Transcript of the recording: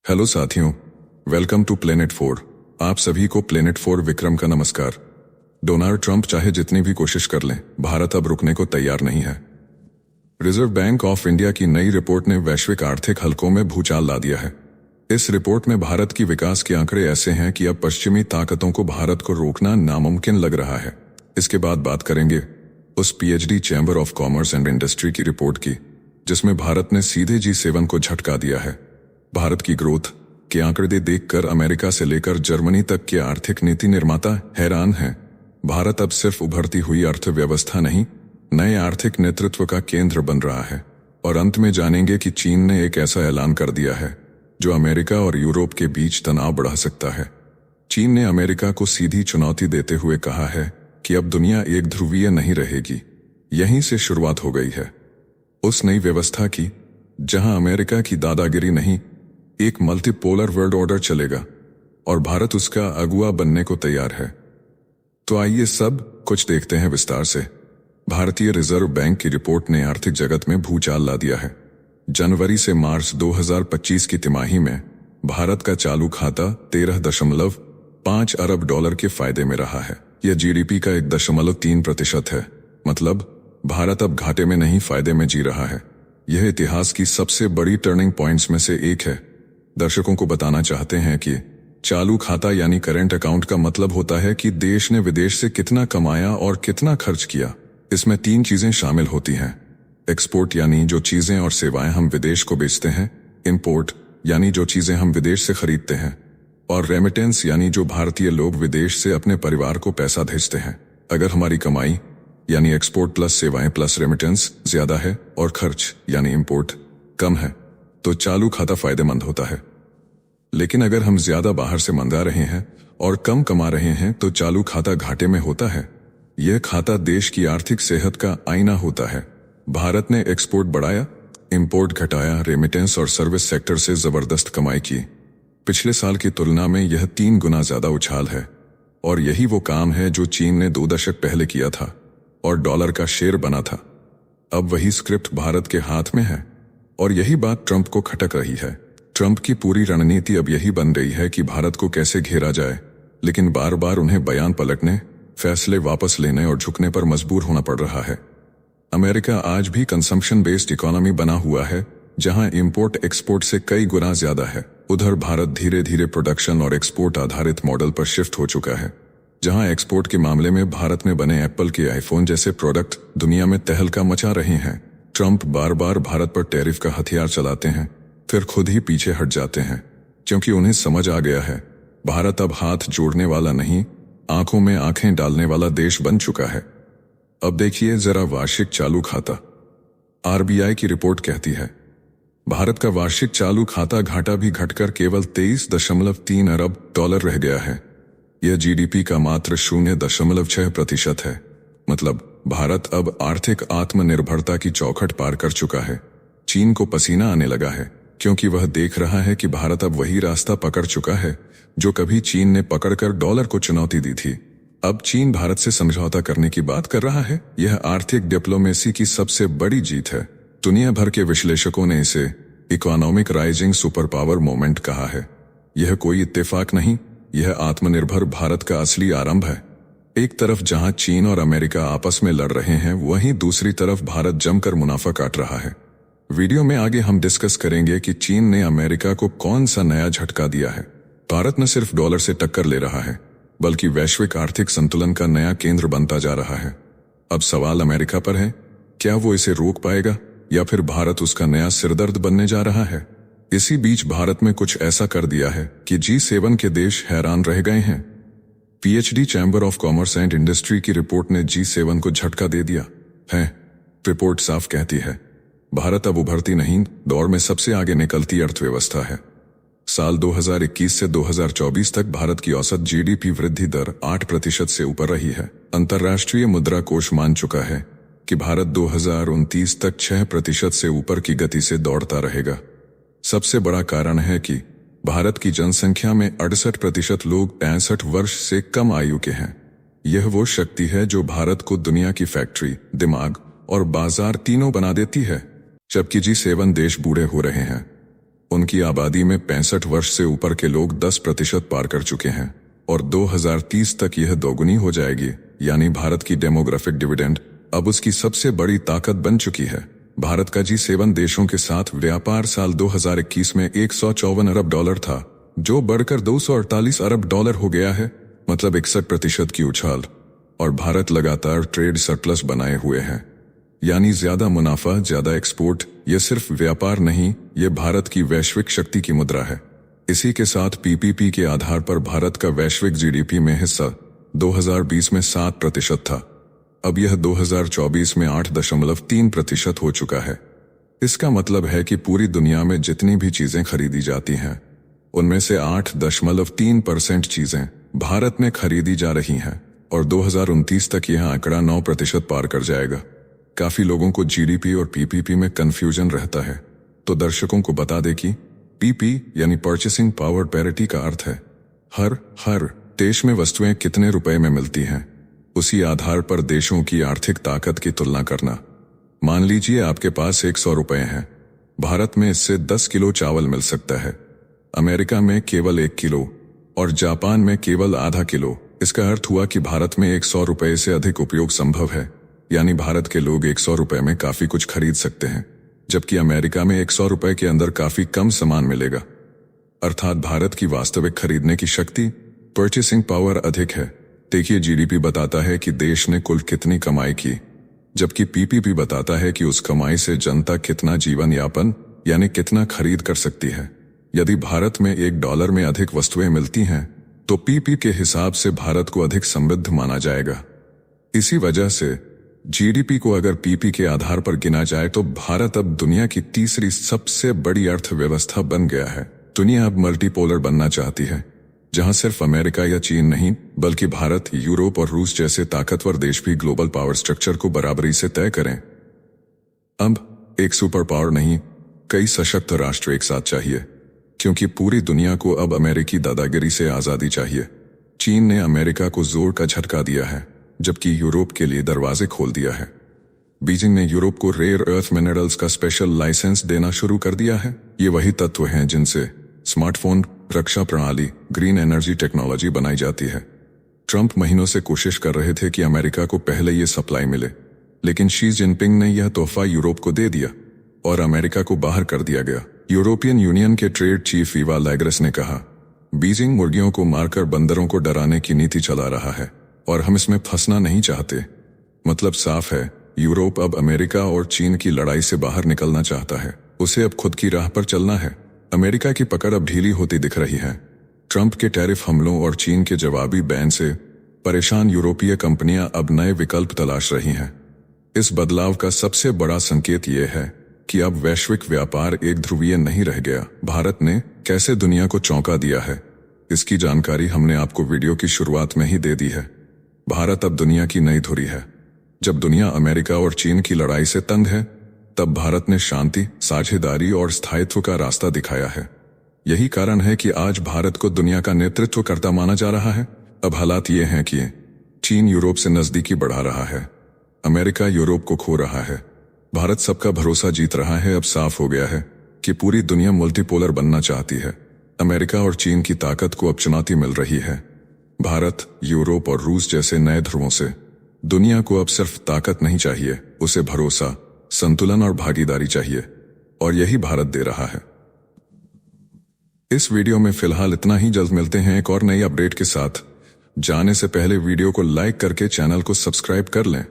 Hello साथियों, welcome to planet 4। आप सभी को प्लेनेट 4 विक्रम का नमस्कार। डोनाल्ड ट्रंप चाहे जितनी भी कोशिश कर लें, भारत अब रुकने को तैयार नहीं है। रिजर्व बैंक ऑफ इंडिया की नई रिपोर्ट ने वैश्विक आर्थिक हलकों में भूचाल ला दिया है। इस रिपोर्ट में भारत की विकास के आंकड़े ऐसे हैं कि अब पश्चिमी ताकतों को भारत को रोकना नामुमकिन लग रहा है। इसके बाद बात करेंगे उस PhD chamber of commerce and industry की रिपोर्ट की, जिसमें भारत ने सीधे G7 को झटका दिया है। भारत की ग्रोथ के आंकड़े देखकर अमेरिका से लेकर जर्मनी तक के आर्थिक नीति निर्माता हैरान हैं। भारत अब सिर्फ उभरती हुई अर्थव्यवस्था नहीं, नए आर्थिक नेतृत्व का केंद्र बन रहा है। और अंत में जानेंगे कि चीन ने एक ऐसा ऐलान कर दिया है जो अमेरिका और यूरोप के बीच तनाव बढ़ा सकता है। चीन ने अमेरिका को सीधी चुनौती देते हुए कहा है कि अब दुनिया एक ध्रुवीय नहीं रहेगी। यहीं से शुरुआत हो गई है उस नई व्यवस्था की, जहां अमेरिका की दादागिरी नहीं, एक मल्टीपोलर वर्ल्ड ऑर्डर चलेगा और भारत उसका अगुवा बनने को तैयार है। तो आइए सब कुछ देखते हैं विस्तार से। भारतीय रिजर्व बैंक की रिपोर्ट ने आर्थिक जगत में भूचाल ला दिया है। जनवरी से मार्च 2025 की तिमाही में भारत का चालू खाता 13.5 अरब डॉलर के फायदे में रहा है। यह जीडीपी का 1.3% है। मतलब भारत अब घाटे में नहीं, फायदे में जी रहा है। यह इतिहास की सबसे बड़ी टर्निंग पॉइंट्स में से एक है। दर्शकों को बताना चाहते हैं कि चालू खाता यानी करेंट अकाउंट का मतलब होता है कि देश ने विदेश से कितना कमाया और कितना खर्च किया। इसमें 3 चीजें शामिल होती हैं। एक्सपोर्ट यानी जो चीजें और सेवाएं हम विदेश को बेचते हैं, इंपोर्ट यानी जो चीजें हम विदेश से खरीदते हैं, और रेमिटेंस यानी जो भारतीय लोग विदेश से अपने परिवार को पैसा भेजते हैं। अगर हमारी कमाई यानी एक्सपोर्ट प्लस सेवाएं प्लस रेमिटेंस ज्यादा है और खर्च यानी इंपोर्ट कम है, तो चालू खाता फायदेमंद होता है। लेकिन अगर हम ज्यादा बाहर से मंगा रहे हैं और कम कमा रहे हैं तो चालू खाता घाटे में होता है। यह खाता देश की आर्थिक सेहत का आईना होता है। भारत ने एक्सपोर्ट बढ़ाया, इंपोर्ट घटाया, रेमिटेंस और सर्विस सेक्टर से जबरदस्त कमाई की। पिछले साल की तुलना में यह 3 गुना ज्यादा उछाल है। और यही वो काम है जो चीन ने 2 दशक पहले किया था और डॉलर का शेर बना था। अब वही स्क्रिप्ट भारत के हाथ में है और यही बात ट्रंप को खटक रही है। ट्रंप की पूरी रणनीति अब यही बन गई है कि भारत को कैसे घेरा जाए, लेकिन बार बार उन्हें बयान पलटने, फैसले वापस लेने और झुकने पर मजबूर होना पड़ रहा है। अमेरिका आज भी कंजम्पशन बेस्ड इकोनॉमी बना हुआ है, जहां इंपोर्ट एक्सपोर्ट से कई गुना ज्यादा है। उधर भारत धीरे धीरे प्रोडक्शन और एक्सपोर्ट आधारित मॉडल पर शिफ्ट हो चुका है, जहां एक्सपोर्ट के मामले में भारत में बने एप्पल के आईफोन जैसे प्रोडक्ट दुनिया में तहलका मचा रहे हैं। ट्रंप बार बार भारत पर टैरिफ का हथियार चलाते हैं, फिर खुद ही पीछे हट जाते हैं, क्योंकि उन्हें समझ आ गया है भारत अब हाथ जोड़ने वाला नहीं, आंखों में आंखें डालने वाला देश बन चुका है। अब देखिए जरा वार्षिक चालू खाता। आरबीआई की रिपोर्ट कहती है भारत का वार्षिक चालू खाता घाटा भी घटकर केवल 23.3 अरब डॉलर रह गया है। यह जीडीपी का मात्र 0.6% है। मतलब भारत अब आर्थिक आत्मनिर्भरता की चौखट पार कर चुका है। चीन को पसीना आने लगा है, क्योंकि वह देख रहा है कि भारत अब वही रास्ता पकड़ चुका है जो कभी चीन ने पकड़कर डॉलर को चुनौती दी थी। अब चीन भारत से समझौता करने की बात कर रहा है। यह आर्थिक डिप्लोमेसी की सबसे बड़ी जीत है। दुनिया भर के विश्लेषकों ने इसे economic rising super power moment कहा है। यह कोई इत्तेफाक नहीं, यह आत्मनिर्भर भारत का असली आरंभ है। एक तरफ जहां चीन और अमेरिका आपस में लड़ रहे हैं, वहीं दूसरी तरफ भारत जमकर मुनाफा काट रहा है। वीडियो में आगे हम डिस्कस करेंगे कि चीन ने अमेरिका को कौन सा नया झटका दिया है। भारत न सिर्फ डॉलर से टक्कर ले रहा है, बल्कि वैश्विक आर्थिक संतुलन का नया केंद्र बनता जा रहा है। अब सवाल अमेरिका पर है, क्या वो इसे रोक पाएगा या फिर भारत उसका नया सिरदर्द बनने जा रहा है। इसी बीच भारत में कुछ ऐसा कर दिया है कि G7 के देश हैरान रह गए हैं। PhD chamber of commerce and industry की रिपोर्ट ने G7 को झटका दे दिया है। रिपोर्ट साफ कहती है भारत अब उभरती नहीं, दौर में सबसे आगे निकलती अर्थव्यवस्था है। साल 2021 से 2024 तक भारत की औसत जीडीपी वृद्धि दर 8% से ऊपर रही है। अंतर्राष्ट्रीय मुद्रा कोष मान चुका है कि भारत 2029 तक 6% से ऊपर की गति से दौड़ता रहेगा। सबसे बड़ा कारण है कि भारत की जनसंख्या में 68% लोग 65 वर्ष से कम आयु के हैं। यह वो शक्ति है जो भारत को दुनिया की फैक्ट्री, दिमाग और बाजार तीनों बना देती है। जबकि G7 देश बूढ़े हो रहे हैं, उनकी आबादी में 65 वर्ष से ऊपर के लोग 10% पार कर चुके हैं और 2030 तक यह दोगुनी हो जाएगी। यानी भारत की डेमोग्राफिक डिविडेंड अब उसकी सबसे बड़ी ताकत बन चुकी है। भारत का G7 देशों के साथ व्यापार साल 2021 में $154 अरब था, जो बढ़कर $248 अरब हो गया है, मतलब 61% की उछाल। और भारत लगातार ट्रेड सरप्लस बनाए हुए है, यानी ज्यादा मुनाफा, ज्यादा एक्सपोर्ट। यह सिर्फ व्यापार नहीं, यह भारत की वैश्विक शक्ति की मुद्रा है। इसी के साथ PPP के आधार पर भारत का वैश्विक GDP में हिस्सा 2020 में 7% था, अब यह 2024 में 8.3% हो चुका है। इसका मतलब है कि पूरी दुनिया में जितनी भी चीजें खरीदी जाती हैं, उनमें से 8.3% चीजें भारत में खरीदी जा रही हैं और 2029 तक यह आंकड़ा 9% पार कर जाएगा। काफी लोगों को GDP और PPP में कंफ्यूजन रहता है, तो दर्शकों को बता दे कि PP यानी परचेसिंग पावर पैरिटी का अर्थ है हर देश में वस्तुएं कितने रुपए में मिलती हैं, उसी आधार पर देशों की आर्थिक ताकत की तुलना करना। मान लीजिए आपके पास 100 रुपए हैं, भारत में इससे 10 किलो चावल मिल सकता है, अमेरिका में केवल 1 किलो और जापान में केवल आधा किलो। इसका अर्थ हुआ कि भारत में 100 रुपए से अधिक उपयोग संभव है, यानी भारत के लोग 100 रुपए में काफी कुछ खरीद सकते हैं, जबकि अमेरिका में 100 रुपए के अंदर काफी कम सामान मिलेगा। अर्थात भारत की वास्तविक खरीदने की शक्ति, परचेसिंग पावर अधिक है। देखिए, GDP बताता है कि देश ने कुल कितनी कमाई की, जबकि PPP बताता है कि उस कमाई से जनता कितना जीवन यापन यानी कितना खरीद कर सकती है। यदि भारत में $1 में अधिक वस्तुएं मिलती हैं, तो PP के हिसाब से भारत को अधिक समृद्ध माना जाएगा। इसी वजह से GDP को अगर PP के आधार पर गिना जाए तो भारत अब दुनिया की तीसरी सबसे बड़ी अर्थव्यवस्था बन गया है। दुनिया अब मल्टीपोलर बनना चाहती है, जहां सिर्फ अमेरिका या चीन नहीं, बल्कि भारत, यूरोप और रूस जैसे ताकतवर देश भी ग्लोबल पावर स्ट्रक्चर को बराबरी से तय करें। अब एक सुपर पावर नहीं, कई सशक्त राष्ट्र एक साथ चाहिए, क्योंकि पूरी दुनिया को अब अमेरिकी दादागिरी से आजादी चाहिए। चीन ने अमेरिका को जोर का झटका दिया है, जबकि यूरोप के लिए दरवाजे खोल दिया है। बीजिंग ने यूरोप को रेयर अर्थ मिनरल्स का स्पेशल लाइसेंस देना शुरू कर दिया है। ये वही तत्व हैं जिनसे स्मार्टफोन, रक्षा प्रणाली, ग्रीन एनर्जी टेक्नोलॉजी बनाई जाती है। ट्रंप महीनों से कोशिश कर रहे थे कि अमेरिका को पहले ये सप्लाई मिले, लेकिन शी जिनपिंग ने यह तोहफा यूरोप को दे दिया और अमेरिका को बाहर कर दिया गया। यूरोपियन यूनियन के ट्रेड चीफ ईवा लैग्रस ने कहा, बीजिंग मुर्गियों को मारकर बंदरों को डराने की नीति चला रहा है और हम इसमें फंसना नहीं चाहते। मतलब साफ है, यूरोप अब अमेरिका और चीन की लड़ाई से बाहर निकलना चाहता है। उसे अब खुद की राह पर चलना है। अमेरिका की पकड़ अब ढीली होती दिख रही है। ट्रंप के टैरिफ हमलों और चीन के जवाबी बैन से परेशान यूरोपीय कंपनियां अब नए विकल्प तलाश रही हैं। इस बदलाव का सबसे बड़ा संकेत ये है कि अब वैश्विक व्यापार एक ध्रुवीय नहीं रह गया। भारत ने कैसे दुनिया को चौंका दिया है, इसकी जानकारी हमने आपको वीडियो की शुरुआत में ही दे दी है। भारत अब दुनिया की नई धुरी है। जब दुनिया अमेरिका और चीन की लड़ाई से तंग है, तब भारत ने शांति, साझेदारी और स्थायित्व का रास्ता दिखाया है। यही कारण है कि आज भारत को दुनिया का नेतृत्व करता माना जा रहा है। अब हालात ये हैं कि चीन यूरोप से नजदीकी बढ़ा रहा है, अमेरिका यूरोप को खो रहा है, भारत सबका भरोसा जीत रहा है। अब साफ हो गया है कि पूरी दुनिया मल्टीपोलर बनना चाहती है। अमेरिका और चीन की ताकत को अब चुनौती मिल रही है। भारत, यूरोप और रूस जैसे नए ध्रुवों से दुनिया को अब सिर्फ ताकत नहीं चाहिए, उसे भरोसा, संतुलन और भागीदारी चाहिए, और यही भारत दे रहा है। इस वीडियो में फिलहाल इतना ही। जल्द मिलते हैं एक और नई अपडेट के साथ। जाने से पहले वीडियो को लाइक करके चैनल को सब्सक्राइब कर लें।